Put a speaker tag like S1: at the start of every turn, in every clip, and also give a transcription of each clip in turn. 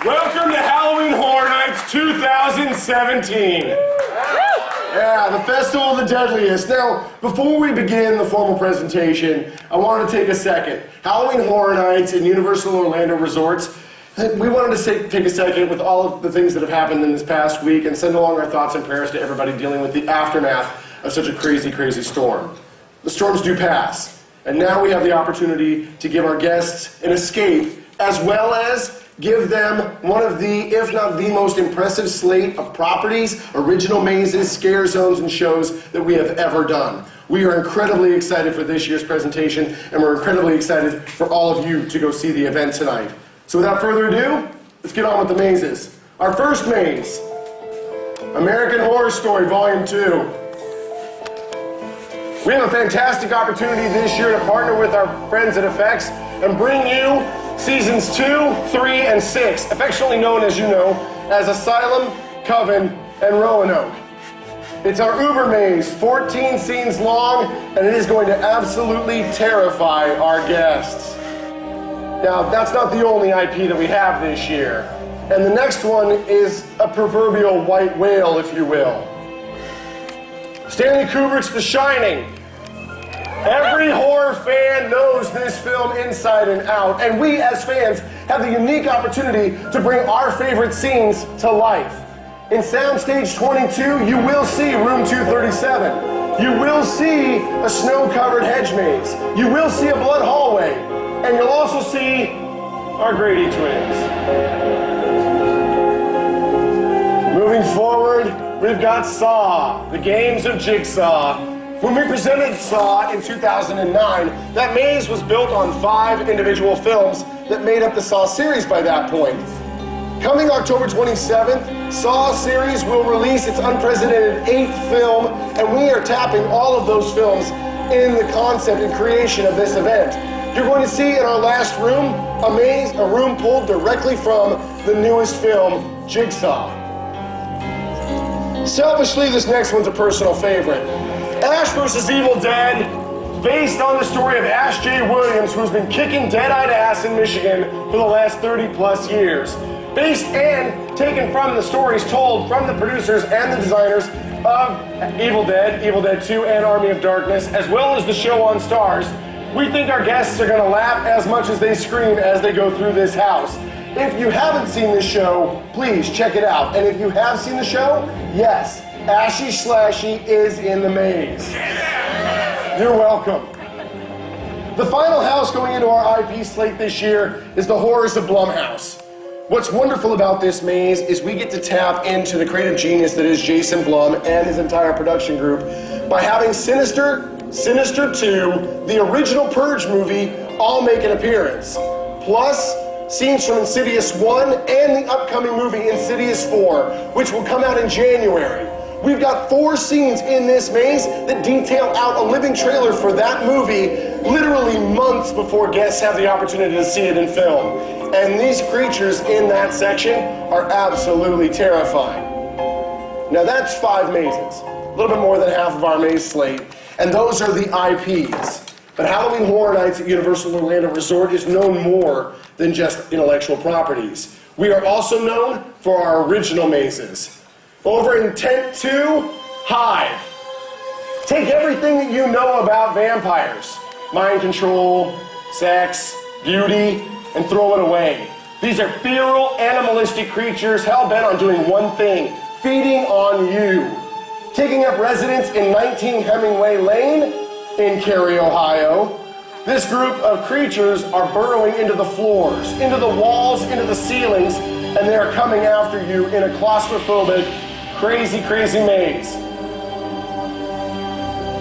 S1: Welcome to Halloween Horror Nights 2017. Yeah, the Festival of the Deadliest. Now, before we begin the formal presentation, I wanted to take a second. Halloween Horror Nights in Universal Orlando Resorts, we wanted to take a second with all of the things that have happened in this past week and send along our thoughts and prayers to everybody dealing with the aftermath of such a crazy, crazy storm. The storms do pass, and now we have the opportunity to give our guests an escape, as well as give them one of the, if not the most impressive slate of properties, original mazes, scare zones, and shows that we have ever done. We are incredibly excited for this year's presentation, and we're incredibly excited for all of you to go see the event tonight. So without further ado, let's get on with the mazes. Our first maze, American Horror Story Volume 2. We have a fantastic opportunity this year to partner with our friends at FX and bring you Seasons 2, 3, and 6, affectionately known, as you know, as Asylum, Coven, and Roanoke. It's our Uber maze, 14 scenes long, and it is going to absolutely terrify our guests. Now, that's not the only IP that we have this year. And the next one is a proverbial white whale, if you will. Stanley Kubrick's The Shining. Every horror fan knows this film inside and out, and we as fans have the unique opportunity to bring our favorite scenes to life. In Soundstage 22, you will see Room 237. You will see a snow-covered hedge maze. You will see a blood hallway, and you'll also see our Grady twins. Moving forward, we've got Saw, the Games of Jigsaw. When we presented Saw in 2009, that maze was built on 5 individual films that made up the Saw series by that point. Coming October 27th, Saw series will release its unprecedented 8th film, and we are tapping all of those films in the concept and creation of this event. You're going to see in our last room, a maze, a room pulled directly from the newest film, Jigsaw. Selfishly, this next one's a personal favorite. Ash vs. Evil Dead, based on the story of Ash J. Williams, who's been kicking dead-eyed ass in Michigan for the last 30-plus years. Based and taken from the stories told from the producers and the designers of Evil Dead 2, and Army of Darkness, as well as the show on Stars. We think our guests are going to laugh as much as they scream as they go through this house. If you haven't seen this show, please check it out. And if you have seen the show, yes, Ashy Slashy is in the maze. You're welcome. The final house going into our IP slate this year is the Horrors of Blumhouse. What's wonderful about this maze is we get to tap into the creative genius that is Jason Blum and his entire production group by having Sinister 2, the original Purge movie, all make an appearance. Plus, scenes from Insidious 1 and the upcoming movie Insidious 4, which will come out in January. We've got 4 scenes in this maze that detail out a living trailer for that movie literally months before guests have the opportunity to see it in film. And these creatures in that section are absolutely terrifying. Now that's 5 mazes, a little bit more than half of our maze slate, and those are the IPs. But Halloween Horror Nights at Universal Orlando Resort is known more than just intellectual properties. We are also known for our original mazes. Over in Tent 2, Hive. Take everything that you know about vampires, mind control, sex, beauty, and throw it away. These are feral, animalistic creatures hell-bent on doing one thing, feeding on you. Taking up residence in 19 Hemingway Lane in Cary, Ohio, this group of creatures are burrowing into the floors, into the walls, into the ceilings, and they are coming after you in a claustrophobic, crazy, crazy maze.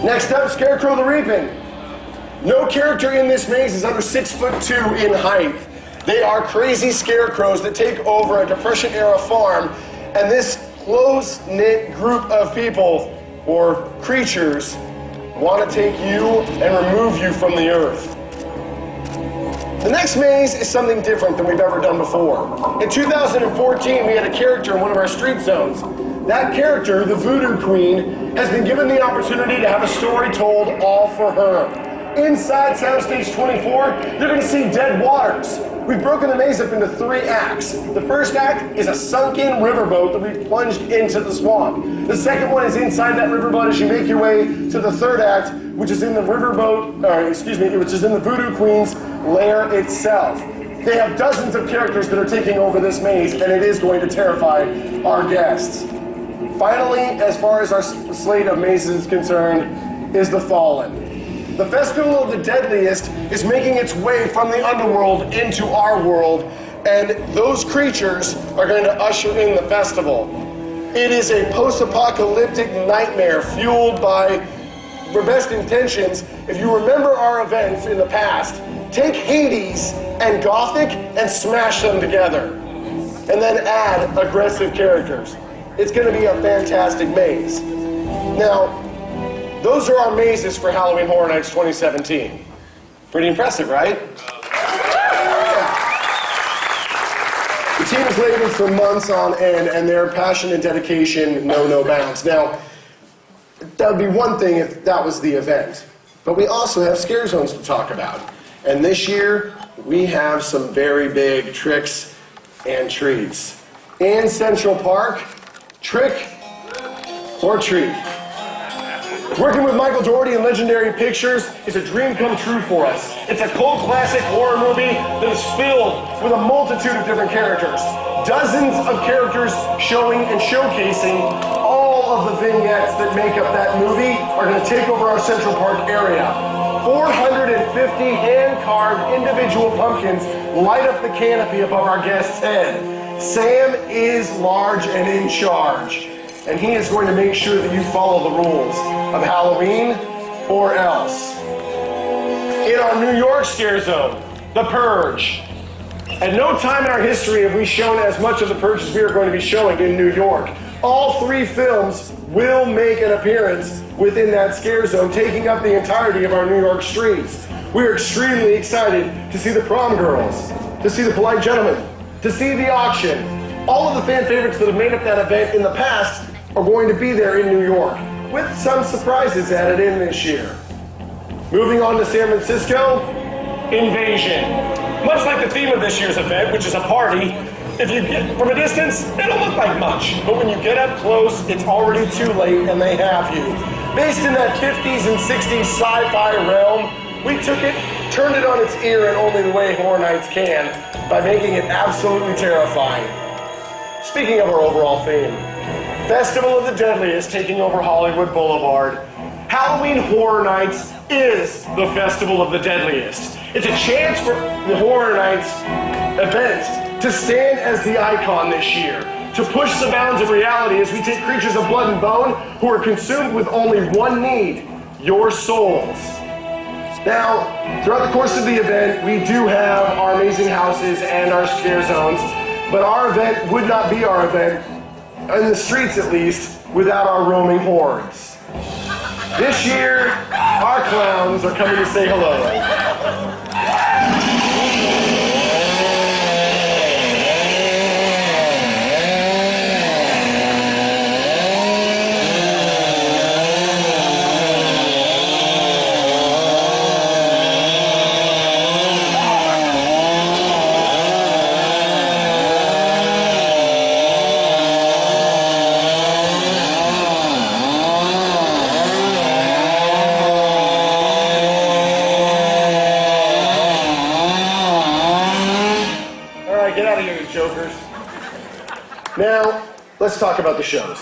S1: Next up, Scarecrow the Reaping. No character in this maze is under 6'2" in height. They are crazy scarecrows that take over a Depression-era farm, and this close-knit group of people, or creatures, want to take you and remove you from the earth. The next maze is something different than we've ever done before. In 2014, we had a character in one of our street zones. That character, the Voodoo Queen, has been given the opportunity to have a story told all for her. Inside Soundstage 24, you're going to see dead waters. We've broken the maze up into 3 acts. The first act is a sunken riverboat that we've plunged into the swamp. The second one is inside that riverboat as you make your way to the third act, which is in the which is in the Voodoo Queen's lair itself. They have dozens of characters that are taking over this maze, and it is going to terrify our guests. Finally, as far as our slate of mazes is concerned, is the Fallen. The Festival of the Deadliest is making its way from the underworld into our world, and those creatures are going to usher in the festival. It is a post-apocalyptic nightmare fueled by your best intentions. If you remember our events in the past, take Hades and Gothic and smash them together, and then add aggressive characters. It's going to be a fantastic maze. Now, those are our mazes for Halloween Horror Nights 2017. Pretty impressive, right? The team has labored for months on end, and their passion and dedication know no bounds. Now, that would be one thing if that was the event, but we also have scare zones to talk about. And this year, we have some very big tricks and treats. In Central Park, trick or treat. Working with Michael Dougherty and Legendary Pictures is a dream come true for us. It's a cult classic horror movie that is filled with a multitude of different characters. Dozens of characters showing and showcasing all of the vignettes that make up that movie are going to take over our Central Park area. 450 hand-carved individual pumpkins light up the canopy above our guest's head. Sam is large and in charge, and he is going to make sure that you follow the rules of Halloween or else. In our New York scare zone, The Purge. At no time in our history have we shown as much of The Purge as we are going to be showing in New York. All 3 films will make an appearance within that scare zone, taking up the entirety of our New York streets. We're extremely excited to see the Prom Girls, to see the Polite Gentleman, to see the auction. All of the fan favorites that have made up that event in the past are going to be there in New York, with some surprises added in this year. Moving on to San Francisco, Invasion. Much like the theme of this year's event, which is a party, if you get from a distance, it don't look like much. But when you get up close, it's already too late and they have you. Based in that 50s and 60s sci-fi realm, we took it, turned it on its ear in only the way Horror Nights can, by making it absolutely terrifying. Speaking of our overall theme, Festival of the Deadliest taking over Hollywood Boulevard. Halloween Horror Nights is the Festival of the Deadliest. It's a chance for the Horror Nights event to stand as the icon this year, to push the bounds of reality as we take creatures of blood and bone who are consumed with only one need, your souls. Now, throughout the course of the event, we do have our amazing houses and our scare zones, but our event would not be our event, in the streets at least, without our roaming hordes. This year, our clowns are coming to say hello. Now, let's talk about the shows.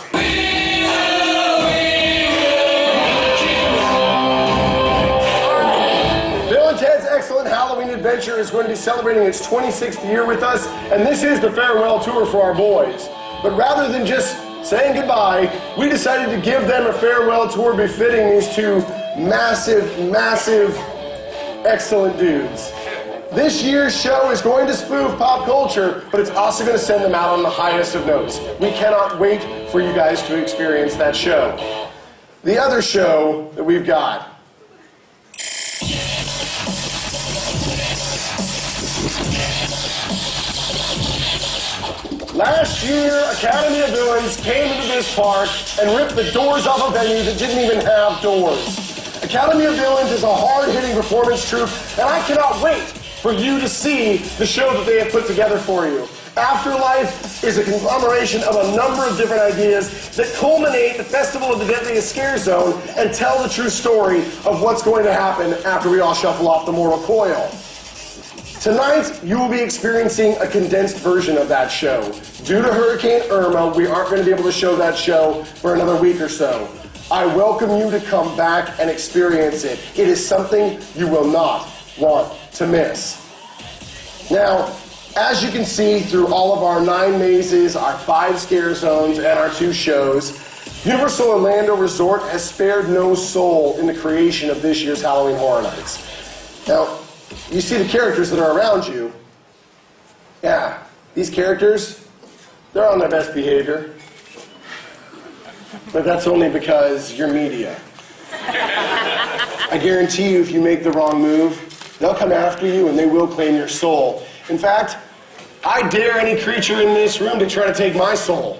S1: Bill and Ted's Excellent Halloween Adventure is going to be celebrating its 26th year with us, and this is the farewell tour for our boys. But rather than just saying goodbye, we decided to give them a farewell tour befitting these 2 massive, excellent dudes. This year's show is going to spoof pop culture, but it's also going to send them out on the highest of notes. We cannot wait for you guys to experience that show. The other show that we've got. Last year, Academy of Villains came into this park and ripped the doors off a venue that didn't even have doors. Academy of Villains is a hard-hitting performance troupe, and I cannot wait for you to see the show that they have put together for you. Afterlife is a conglomeration of a number of different ideas that culminate the Festival of the Deadliest Scare Zone and tell the true story of what's going to happen after we all shuffle off the mortal coil. Tonight, you will be experiencing a condensed version of that show. Due to Hurricane Irma, we aren't going to be able to show that show for another week or so. I welcome you to come back and experience it. It is something you will not want to miss. Now, as you can see through all of our 9 mazes, our 5 scare zones, and our 2 shows, Universal Orlando Resort has spared no soul in the creation of this year's Halloween Horror Nights. Now, you see the characters that are around you. Yeah, these characters, they're on their best behavior. But that's only because you're media. I guarantee you, if you make the wrong move, they'll come after you and they will claim your soul. In fact, I dare any creature in this room to try to take my soul.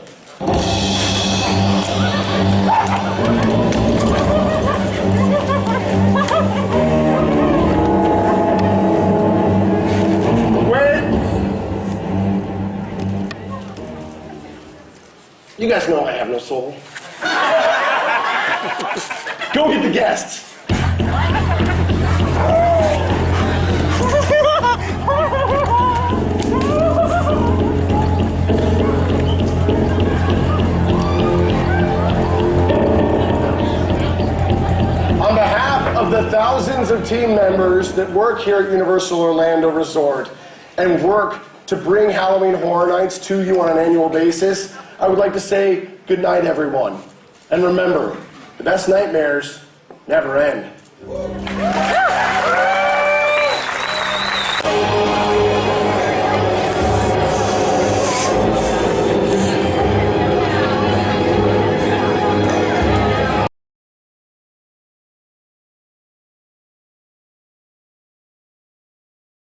S1: You guys know I have no soul. Go get the guests. On behalf of the thousands of team members that work here at Universal Orlando Resort and work to bring Halloween Horror Nights to you on an annual basis, I would like to say good night, everyone. And remember, the best nightmares never end.